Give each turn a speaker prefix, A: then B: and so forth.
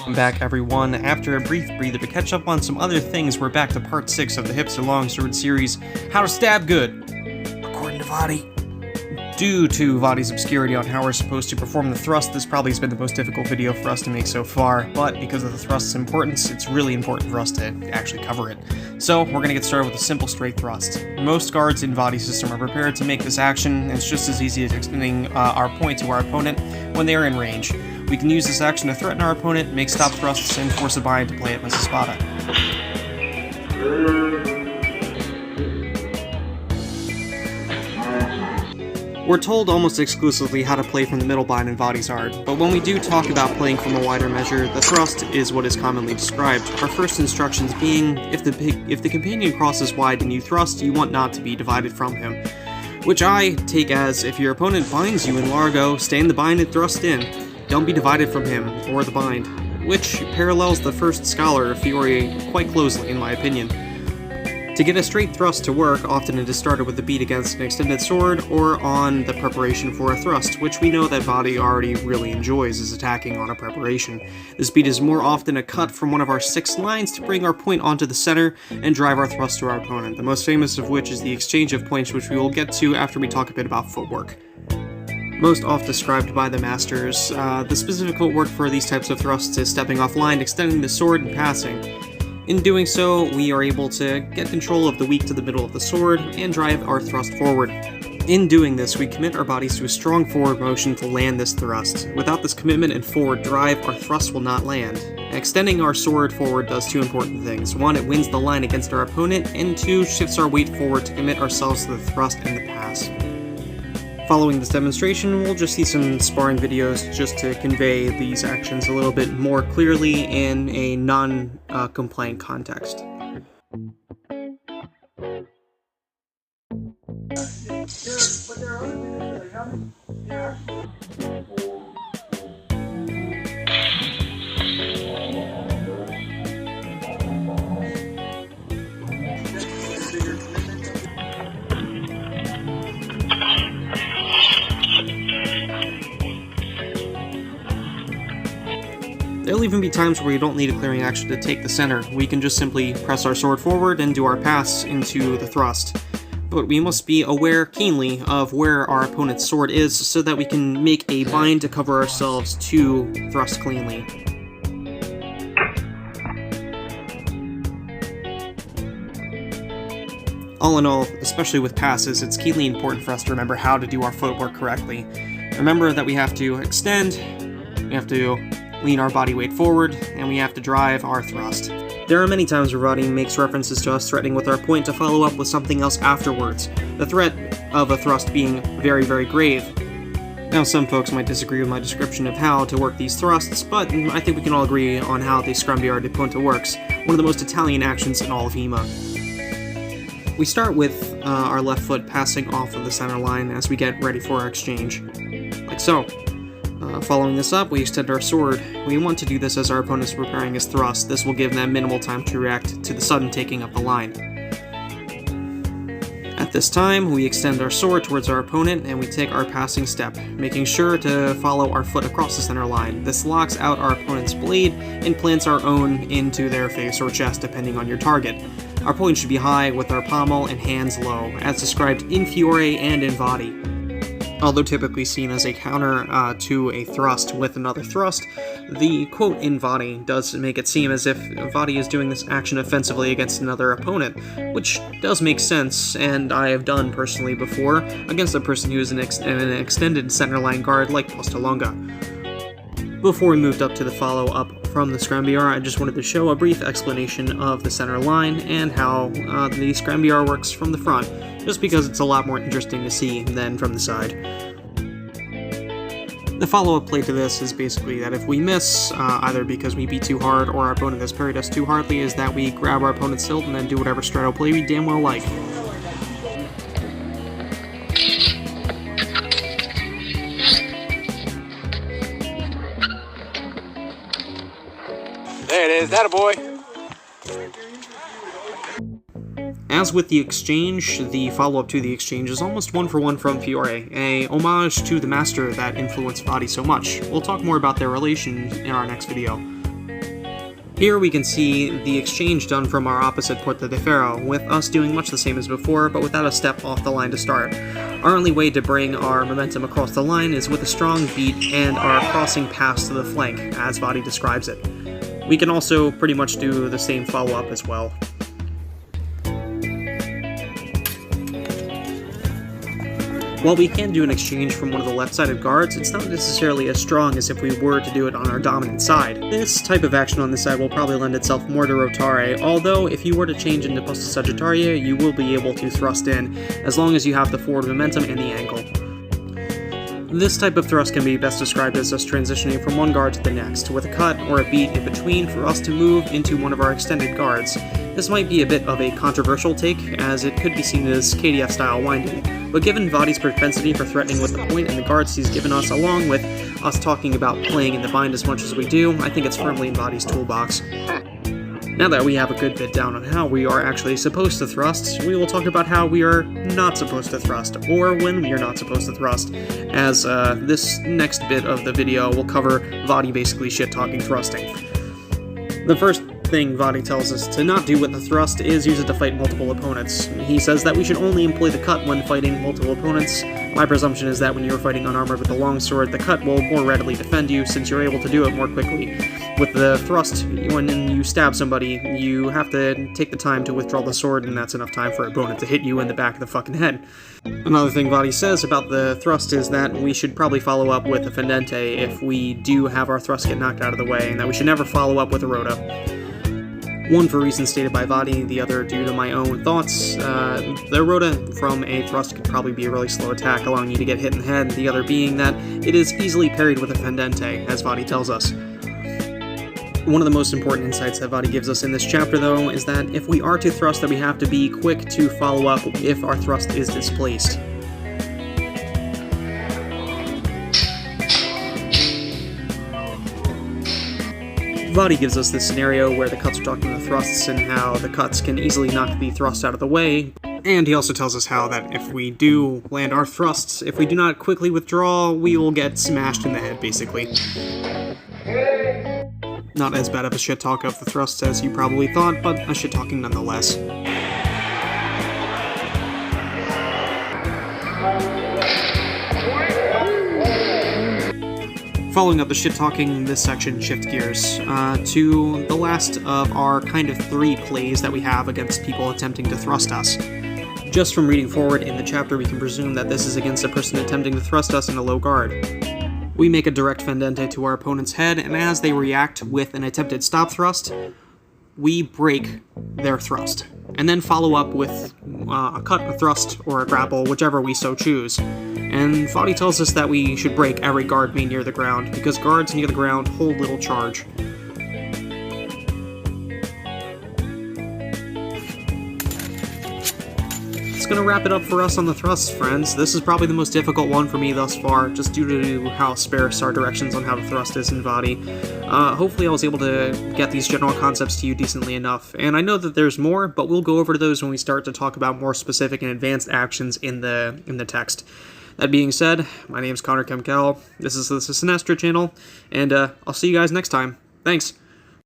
A: Welcome back, everyone. After a brief breather to catch up on some other things, we're back to part 6 of the Hipster Longsword series, How to Stab Good, according to Vadi. Due to Vadi's obscurity on how we're supposed to perform the thrust, this probably has been the most difficult video for us to make so far, but because of the thrust's importance, it's really important for us to actually cover it. So, we're going to get started with a simple straight thrust. Most guards in Vadi's system are prepared to make this action, and it's just as easy as extending our point to our opponent when they are in range. We can use this action to threaten our opponent, make stop thrusts, and force a bind to play it with a spada. We're told almost exclusively how to play from the middle bind in Vadi's art, but when we do talk about playing from a wider measure, the thrust is what is commonly described. Our first instructions being, if the companion crosses wide and you thrust, you want not to be divided from him. Which I take as, if your opponent binds you in Largo, stay in the bind and thrust in. Don't be divided from him, or the bind, which parallels the first scholar of Fiore quite closely in my opinion. To get a straight thrust to work, often it is started with a beat against an extended sword, or on the preparation for a thrust, which we know that Vadi already really enjoys is attacking on a preparation. This beat is more often a cut from one of our 6 lines to bring our point onto the center and drive our thrust to our opponent, the most famous of which is the exchange of points, which we will get to after we talk a bit about footwork. Most oft described by the masters, the specific footwork for these types of thrusts is stepping offline, extending the sword, and passing. In doing so, we are able to get control of the weak to the middle of the sword and drive our thrust forward. In doing this, we commit our bodies to a strong forward motion to land this thrust. Without this commitment and forward drive, our thrust will not land. Extending our sword forward does 2 important things. 1, it wins the line against our opponent, and 2, shifts our weight forward to commit ourselves to the thrust and the pass. Following this demonstration, we'll just see some sparring videos just to convey these actions a little bit more clearly in a non-compliant context. There'll even be times where you don't need a clearing action to take the center. We can just simply press our sword forward and do our pass into the thrust. But we must be aware keenly of where our opponent's sword is so that we can make a bind to cover ourselves to thrust cleanly. All in all, especially with passes, it's keenly important for us to remember how to do our footwork correctly. Remember that we have to extend, we have to lean our body weight forward, and we have to drive our thrust. There are many times where Vadi makes references to us threatening with our point to follow up with something else afterwards, the threat of a thrust being very, very grave. Now, some folks might disagree with my description of how to work these thrusts, but I think we can all agree on how the Scrambiar di Punta works, one of the most Italian actions in all of HEMA. We start with our left foot passing off of the center line as we get ready for our exchange, like so. Following this up, we extend our sword. We want to do this as our opponent is preparing his thrust. This will give them minimal time to react to the sudden taking of the line. At this time, we extend our sword towards our opponent and we take our passing step, making sure to follow our foot across the center line. This locks out our opponent's blade and plants our own into their face or chest depending on your target. Our point should be high with our pommel and hands low, as described in Fiore and in Vadi. Although typically seen as a counter to a thrust with another thrust, the quote in Vadi does make it seem as if Vadi is doing this action offensively against another opponent, which does make sense, and I have done personally before, against a person who is an extended centerline guard like Postalonga. Before we moved up to the follow-up from the Scrambiar, I just wanted to show a brief explanation of the center line and how the Scrambiar works from the front, just because it's a lot more interesting to see than from the side. The follow-up play to this is basically that if we miss, either because we beat too hard or our opponent has parried us too hardly, is that we grab our opponent's hilt and then do whatever straddle play we damn well like.
B: There it is, that a boy.
A: As with the exchange, the follow-up to the exchange is almost one-for-one from Fiore, a homage to the master that influenced Vadi so much. We'll talk more about their relation in our next video. Here we can see the exchange done from our opposite Porta de Ferro, with us doing much the same as before, but without a step off the line to start. Our only way to bring our momentum across the line is with a strong beat and our crossing pass to the flank, as Vadi describes it. We can also pretty much do the same follow-up as well. While we can do an exchange from one of the left-sided guards, it's not necessarily as strong as if we were to do it on our dominant side. This type of action on this side will probably lend itself more to rotare, although if you were to change into posta sagittaria, you will be able to thrust in, as long as you have the forward momentum and the angle. This type of thrust can be best described as us transitioning from one guard to the next, with a cut or a beat in between for us to move into one of our extended guards. This might be a bit of a controversial take, as it could be seen as KDF-style winding, but given Vadi's propensity for threatening with the point and the guards he's given us, along with us talking about playing in the bind as much as we do, I think it's firmly in Vadi's toolbox. Now that we have a good bit down on how we are actually supposed to thrust, we will talk about how we are not supposed to thrust, or when we are not supposed to thrust, as this next bit of the video will cover Vadi basically shit-talking thrusting. The first thing Vadi tells us to not do with the thrust is use it to fight multiple opponents. He says that we should only employ the cut when fighting multiple opponents. My presumption is that when you're fighting unarmored with the longsword, the cut will more readily defend you since you're able to do it more quickly. With the thrust, when you stab somebody, you have to take the time to withdraw the sword, and that's enough time for an opponent to hit you in the back of the fucking head. Another thing Vadi says about the thrust is that we should probably follow up with a fendente if we do have our thrust get knocked out of the way, and that we should never follow up with a rota. One for reasons stated by Vadi, the other due to my own thoughts. The rota from a thrust could probably be a really slow attack, allowing you to get hit in the head, the other being that it is easily parried with a fendente, as Vadi tells us. One of the most important insights that Vadi gives us in this chapter, though, is that if we are to thrust, that we have to be quick to follow up if our thrust is displaced. Vadi gives us this scenario where the cuts are talking to the thrusts and how the cuts can easily knock the thrust out of the way, and he also tells us how that if we do land our thrusts, if we do not quickly withdraw, we will get smashed in the head, basically. Not as bad of a shit talk of the thrusts as you probably thought, but a shit talking nonetheless. Following up the shit-talking, this section shift gears to the last of our kind of 3 plays that we have against people attempting to thrust us. Just from reading forward in the chapter, we can presume that this is against a person attempting to thrust us in a low guard. We make a direct fendente to our opponent's head, and as they react with an attempted stop thrust, we break their thrust, and then follow up with a cut, a thrust, or a grapple, whichever we so choose. And Vadi tells us that we should break every guard being near the ground, because guards near the ground hold little charge. It's gonna wrap it up for us on the thrusts, friends. This is probably the most difficult one for me thus far, just due to how sparse our directions on how to thrust is in Vadi. Hopefully I was able to get these general concepts to you decently enough, and I know that there's more, but we'll go over those when we start to talk about more specific and advanced actions in the text. That being said, my name is Kemp-Cowell, this is the Sinestra channel, and I'll see you guys next time. Thanks!